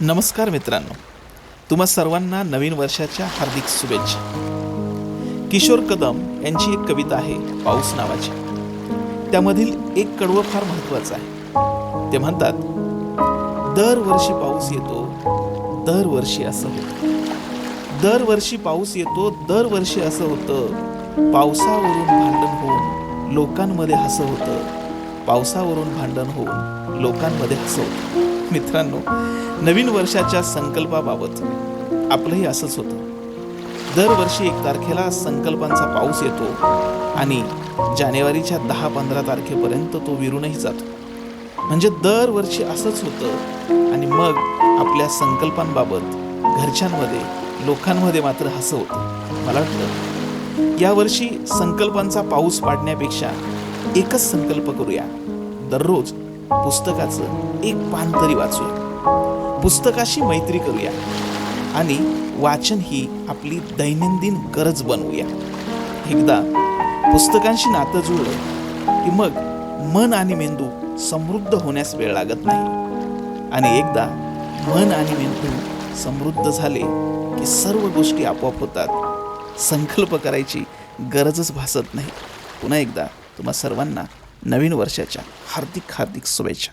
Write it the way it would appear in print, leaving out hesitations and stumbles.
नमस्कार मित्रांनो, तुम्हा सर्वांना नवीन वर्षाच्या हार्दिक शुभेच्छा। किशोर कदम यांची एक कविता आहे पाऊस नावाची। त्यामधील एक कडवं फार महत्त्वाचं आहे। ते म्हणतात, दरवर्षी पाऊस येतो, दरवर्षी असं होतं, दरवर्षी पाऊस येतो, दरवर्षी असं होतं, पावसावरून भांडण होऊन लोकांमध्ये हसं होतं, पावसावरून भांडण होऊन लोकांमध्ये हसं होतं। मित्रांनो, नवीन वर्षाच्या संकल्पाबाबत आपलंही असंच होतं। दरवर्षी 1 तारखेला संकल्पांचा पाऊस येतो आणि जानेवारीच्या 10-15 तारखेपर्यंत तो विरूनही जातो। म्हणजे दरवर्षी असंच होतं आणि मग आपल्या संकल्पांबाबत घरच्यांमध्ये, लोकांमध्ये मात्र हसं होतं। मला वाटतं यावर्षी संकल्पांचा पाऊस पाडण्यापेक्षा एकच संकल्प करूया, दररोज पुस्तकाचं 1 पान तरी वाचूया, पुस्तकाशी मैत्री करूया आणि वाचन ही आपली दैनंदिन गरज बनवूया। एकदा पुस्तकांशी नातं जुळलं की मग मन आणि मेंदू समृद्ध होण्यास वेळ लागत नाही आणि एकदा मन आणि मेंदू समृद्ध झाले की सर्व गोष्टी आपोआप होतात। संकल्प करायची गरजच भासत नाही। पुन्हा एकदा तुम्हा सर्वांना नवीन वर्षाच्या हार्दिक शुभेच्छा।